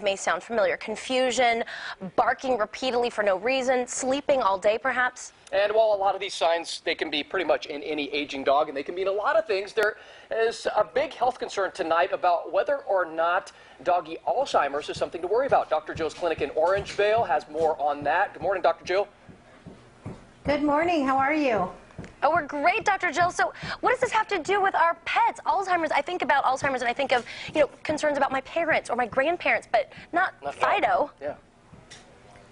May sound familiar. Confusion, barking repeatedly for no reason, sleeping all day perhaps. And while a lot of these signs, they can be pretty much in any aging dog, and they can mean a lot of things, there is a big health concern tonight about whether or not doggy Alzheimer's is something to worry about. Dr. Jyl's clinic in Orangevale has more on that. Good morning, Dr. Jyl. Good morning. How are you? Oh, we're great, Dr. Jyl. So what does this have to do with our pets? Alzheimer's, I think about Alzheimer's and I think of, concerns about my parents or my grandparents, but not Fido. Yeah.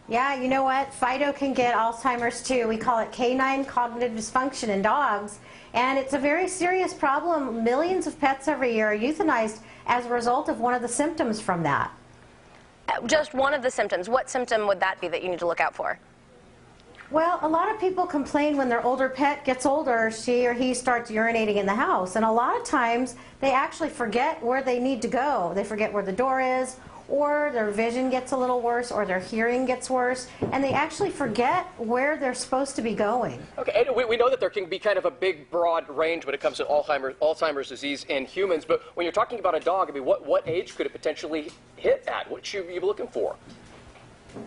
Yeah, you know what? Fido can get Alzheimer's too. We call it canine cognitive dysfunction in dogs. And it's a very serious problem. Millions of pets every year are euthanized as a result of one of the symptoms from that. Just one of the symptoms. What symptom would that be that you need to look out for? Well, a lot of people complain when their older pet gets older, she or he starts urinating in the house. And a lot of times they actually forget where they need to go. They forget where the door is, or their vision gets a little worse, or their hearing gets worse, and they actually forget where they're supposed to be going. Okay, and we know that there can be kind of a big, broad range when it comes to Alzheimer's disease in humans, but when you're talking about a dog, I mean, what age could it potentially hit at? What should you be looking for?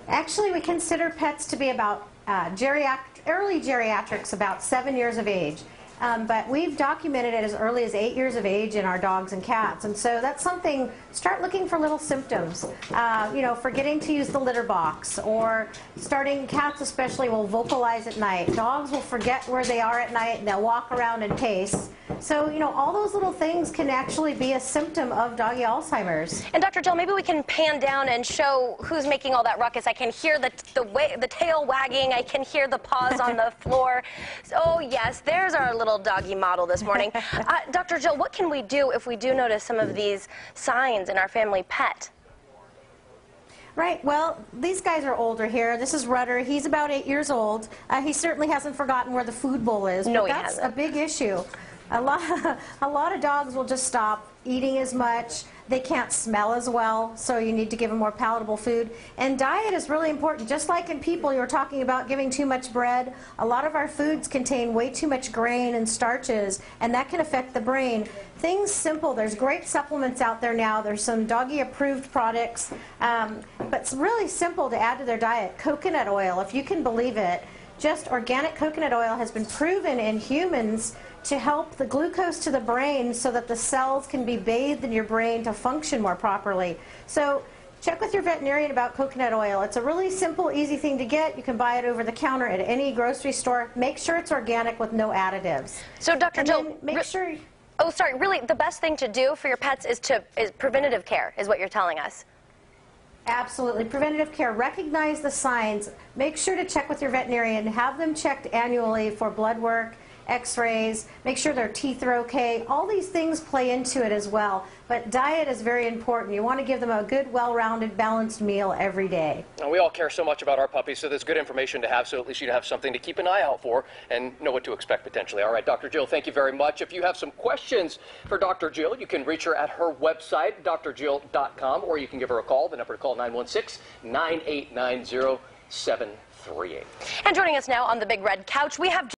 Actually, we consider pets to be about early geriatrics, about 7 years of age. But we've documented it as early as 8 years of age in our dogs and cats. And so that's something, start looking for little symptoms. Forgetting to use the litter box, or cats especially will vocalize at night. Dogs will forget where they are at night and they'll walk around and pace. So, all those little things can actually be a symptom of doggy Alzheimer's. And Dr. Jyl, maybe we can pan down and show who's making all that ruckus. I can hear the tail wagging. I can hear the paws on the floor. Oh, yes, there's our little doggy model this morning. Dr. Jyl, what can we do if we do notice some of these signs in our family pet? Right. Well, these guys are older here. This is Rudder. He's about 8 years old. He certainly hasn't forgotten where the food bowl is. No, but that's a big issue. A lot of dogs will just stop eating as much. They can't smell as well, so you need to give them more palatable food. And diet is really important. Just like in people, you were talking about giving too much bread. A lot of our foods contain way too much grain and starches, and that can affect the brain. Things simple. There's great supplements out there now. There's some doggy-approved products, but it's really simple to add to their diet. Coconut oil, if you can believe it. Just organic coconut oil has been proven in humans to help the glucose to the brain so that the cells can be bathed in your brain to function more properly. So check with your veterinarian about coconut oil. It's a really simple, easy thing to get. You can buy it over the counter at any grocery store. Make sure it's organic with no additives. So Dr. Jyl, make sure... Oh, sorry, really the best thing to do for your pets is preventative care, is what you're telling us. Absolutely. Preventative care. Recognize the signs. Make sure to check with your veterinarian. Have them checked annually for blood work, x-rays, make sure their teeth are okay. All these things play into it as well. But diet is very important. You want to give them a good, well-rounded, balanced meal every day. And we all care so much about our puppies, so there's good information to have, so at least you have something to keep an eye out for and know what to expect potentially. All right, Dr. Jyl, thank you very much. If you have some questions for Dr. Jyl, you can reach her at her website, drjyl.com, or you can give her a call. The number to call, 916-989-0738. And joining us now on the Big Red Couch, we have